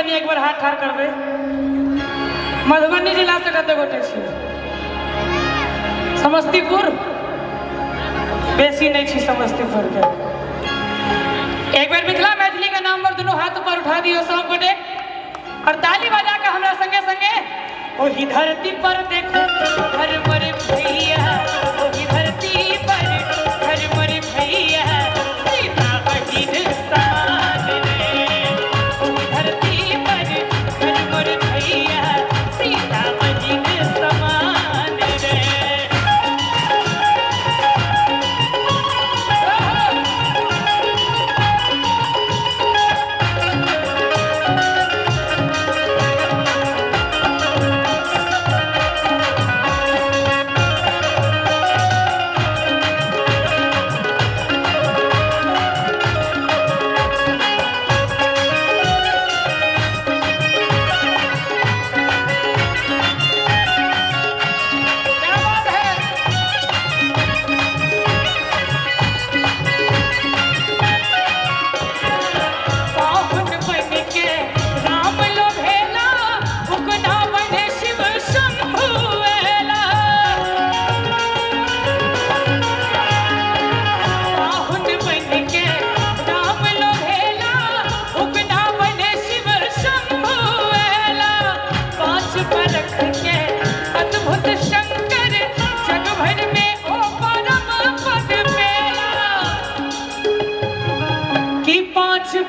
तनी एक बार हाथ ठाड़ करबे। मधुबनी जिला से कते गोटे छी? समस्तीपुर बेसी नहीं छी समस्तीपुर के। एक बार मिथिला मैथिली के नाम पर दोनों हाथ ऊपर उठा दियो सब गोटे और ताली बजा के हमरा संगे संगे ओही धरती पर देखो हर मर भैया, ओही धरती पर हर मर भैया, सीता बहिन समान रे। ओही धरती पर हर मर भैया, सीता बहिन समान रे।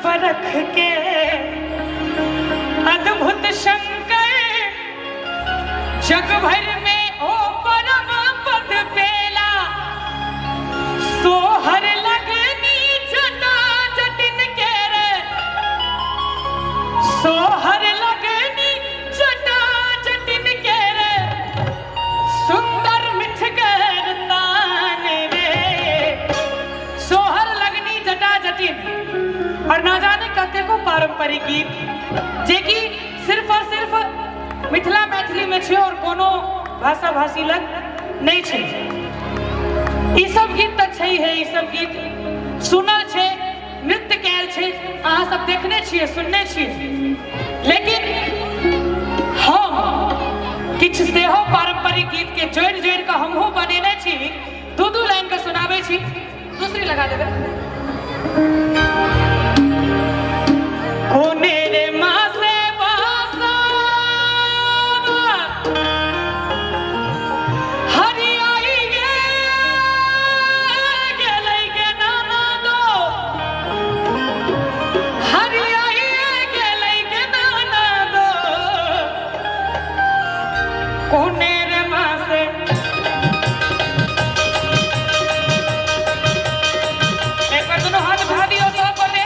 परख के अद्भुत शंकर जग भर में ओ परम पद पेला। सोहर लगनी जटा जटिन के रे, सोहर लगनी जटा जटिन के रे, सुंदर मिठगर तान रे। सोहर लगनी जटा जटिन और ना जाने कते को पारंपरिक गीत जेकि सिर्फ और सिर्फ मिथिला मैथिली में छे और कोनो भाषा भाषी लग नहीं छे। ई सब गीत तो छे है, ई सब गीत सुनल छे, नृत्य कैल छे, अहाँ सब देखने छिए, सुनने छिए। लेकिन हम किछ सेहो पारंपरिक गीत के जोड़ जोड़ के हमहु बनेने छी, दू दू लाइन के सुनाबे छी। दूसरी लगा देबे। कोने रे माँ से बासा हरियाई गेलै के नाना दो, हरियाई गेलै के नाना दो। कोने रे माँ से एक बार दोनों हाथ उठा दियो सब बोले।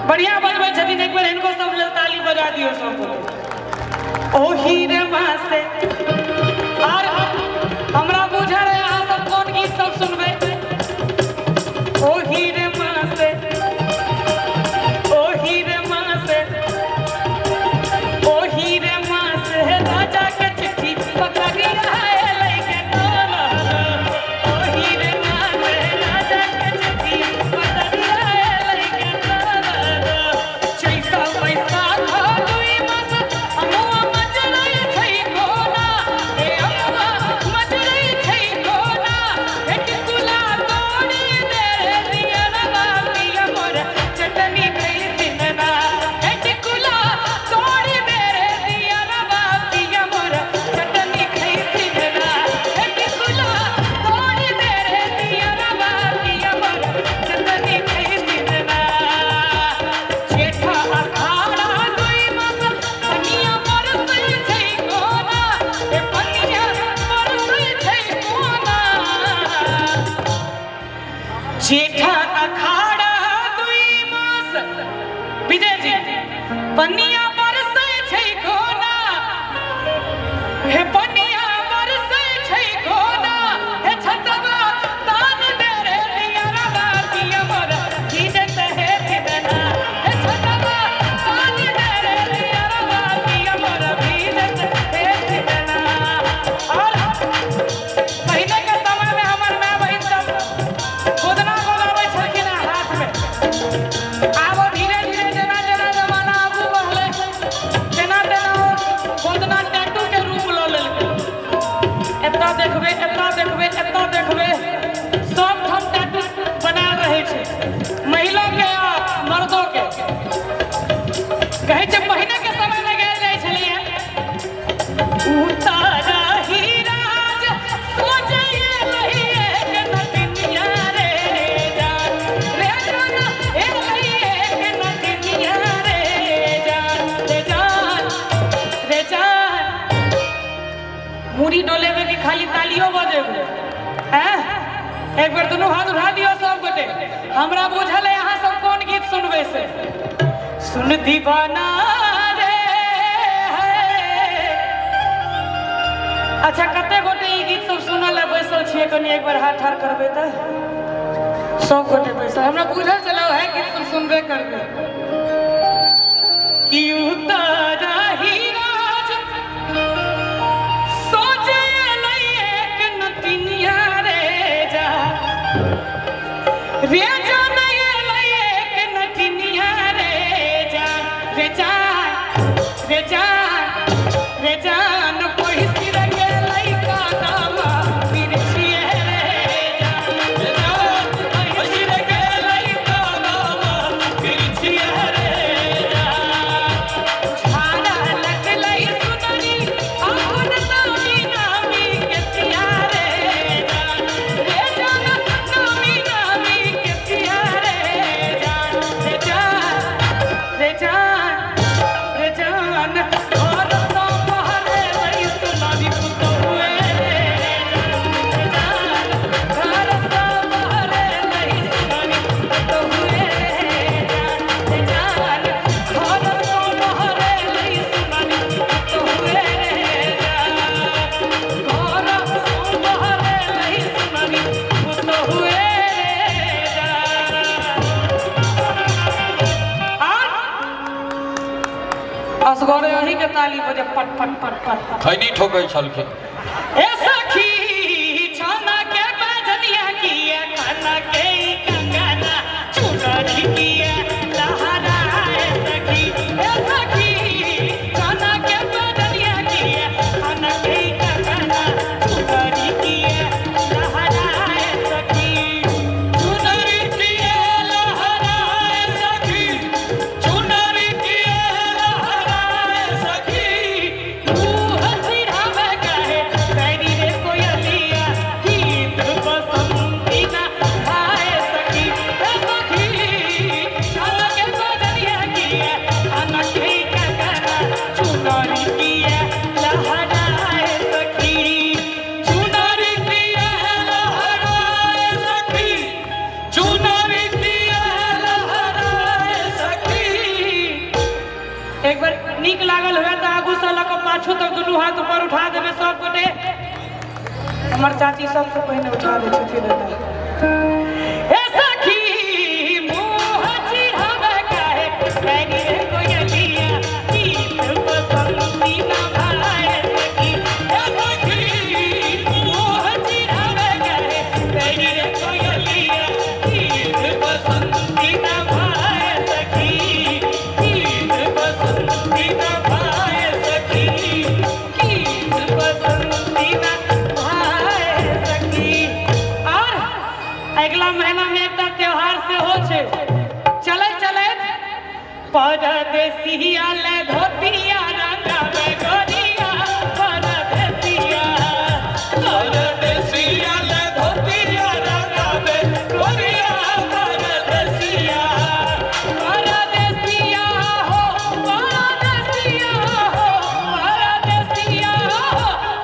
बढ़िया बजबै छथिन, एक बार इनको सब लेल ताली बजा दियो सब। ओही रे माँ से और हमरा बुझा रहे अहाँ सब कौन गीत सब पनिया बरसै छै कोना हे पनिया बरसै छै कोना हे छतवा तान दे रे नियरवा पिया मोर भीजत है फिदना हे छतवा तान दे रे नियरवा पिया मोर भीजत है फिदना। और महीने के समय में हमर माँ बहिन सब गोदना गोदाबै छलखिन हाथ में। आब धीरे धीरे जेना जेना जमाना आगू बढ़ले तेना तेना गोदना टैटू के रूप लऽ लेलकै। एतऽ देखबै एतऽ देखबै एतऽ देखबै सब ठाम टैटू बनायल रहै छै महिला के आ मर्दों के। कहै छै महीने के समय में गायल जाइ छलियै उतारा ही राज सोचैए लहिए के नदिया रे जान रे जान ए लहिए के नदिया रे जान रे जान रे जान। मुड़ी डोले में भी खाली तालियों बजेबै हैं। एक बेर दुनू हाथ उठा दियो सब गोटे। हमरा बुझल है अहाँ सब कोन गीत सुनबै से। सुन दीवाना रे है। अच्छा कते गोटे ई गीत सब सुनऽ ले बैसल छियै कनी एक बार हाथ ठाड़ करबै तऽ सब गोटे बैसल। हमरा बुझल छलै है गीत सब सुनबे करबै कि उतारा ही राज सोचे लइए के नतिनिया रे जा रे जान ये लइए के नतिनिया रे जा रे जान रे जान रे जान कोई सिर के लइका दामा बिरछिए रे जान रे जान कोई सिर के लइका दामा बिरछिए रे जान। छाना लगलई सुनरी अपन नामी नामी के सिया रे जान रे जान नामी नामी के सिया रे जान रे जान रे जान रे जान। और तो पहरे लई सुनरी पुतो हुए रे जान और तो पहरे लई सुनरी पुतो हुए रे जान रे जान और तो पहरे लई सुनरी पुतो हुए रे जान और तो पहरे लई सुनरी पुतो हुए रे जान। असगरे अही के ताली बजे पट पट पट पट पट। खैनी ठोकै छलखिन। ए सखी छाना के बजनिया किया खाना के कंगना चुनरी किया लहरा ए सखी ए सखी छाना के बजनिया किया खाना के कंगना चुनरी किया लहरा ए सखी चुनरी किया लहरा ए सखी चुनरी किया लहरा ए सखी मुँह चिढ़ावे कहे बैरी रे कोयलिया गीत बसंती ना आए सखी ए सखी छाना के बजनिया किया खाना के कंगना चुनरी किया लहरा ए सखी चुनरी किया लहरा ए सखी चुनरी किया लहरा ए सखी। एक बार नीक लागल हुए तो आगू से लऽ कऽ पाछू तक दुनू हाथ ऊपर उठा देबै सब गोटे। हमर चाची सबसे पहिने उठा दै छथिन। ए सखी मुँह चिढ़ावे काहे बैरी रे कोयलिया गीत बसंती ना भाए सखी ए सखी मुँह चिढ़ावे काहे बैरी रे कोयलिया गीत बसंती ना भाए सखी गीत बसंती ना भाए सखी गीत बसंती ना भाए सखी। और अगला महीना में एकटा त्योहार से हो छे चले चले परदेसिया ले धोतिया रंगावे गोरिया परदेसिया परदेसिया ले धोतिया रंगावे गोरिया परदेसिया परदेसिया हो परदेसिया हो परदेसिया हो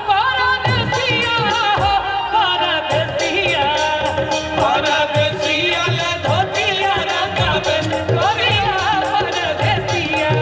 परदेसिया हो परदेसिया परदेसिया ले धोतिया रंगावे गोरिया परदेसिया।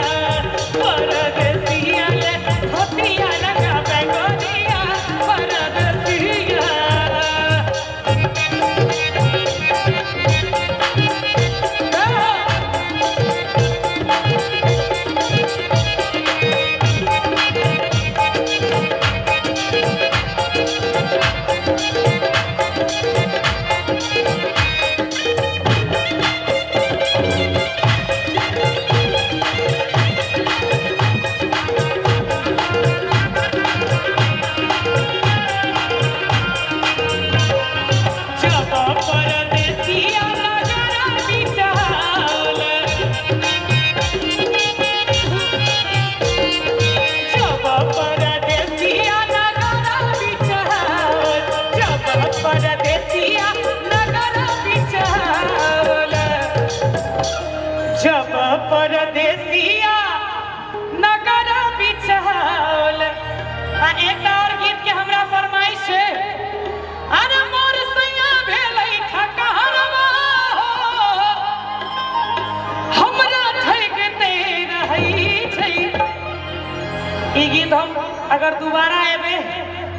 ई गीत हम अगर दोबारा एबे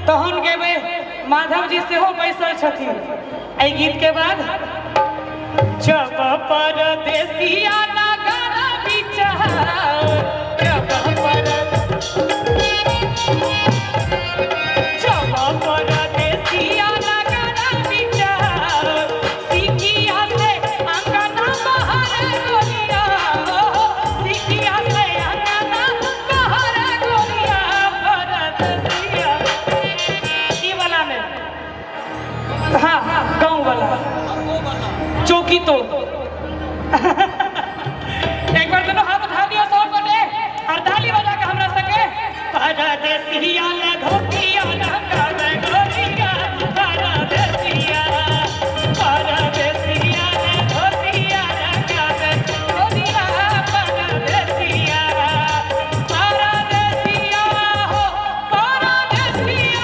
तहन गेबे माधव जी से हो बैसल छथिन एहि गीत के बाद जब परदेसिया नगर बिचार जब परदेसिया नगर बिचार सिकिया से अंगना बाहर गोलिया सिकिया से अंगना बाहर गोलिया परदेसिया ई वाला में हाँ गाँव वाला चौकी तो एक बार दोनों हाथ उठा दिया सौ बने और ताली बजा के हमरा सके परदेसिया ले धोतिया ना कावे गोरिया परदेसिया परदेसिया ले धोतिया ना कावे गोरिया परदेसिया परदेसिया हो परदेसिया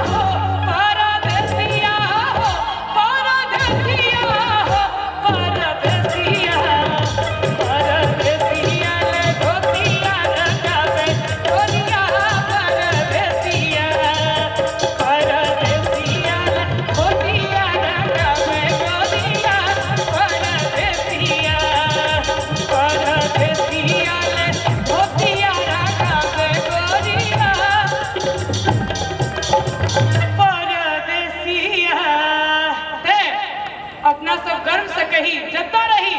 हो परदेसिया हो परदेसिया हो परदेसिया परदेसिया ले धोतिया ना कावे गोरिया परदेसिया परदेसिया ले धोतिया ना कावे गोरिया परदेसिया परदेसिया ले धोतिया ना कावे गोरिया परदेसिया हे अपना सब गर्व से कही जता रही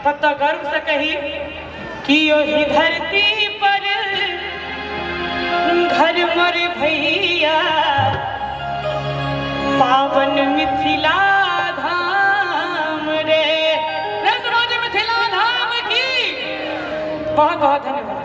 तब तक गर्व से कही कि यही धरती पर घर मर भैया पावन मिथिला धाम रे सुनो जी मिथिला धाम की बहुत बहुत धन्यवाद।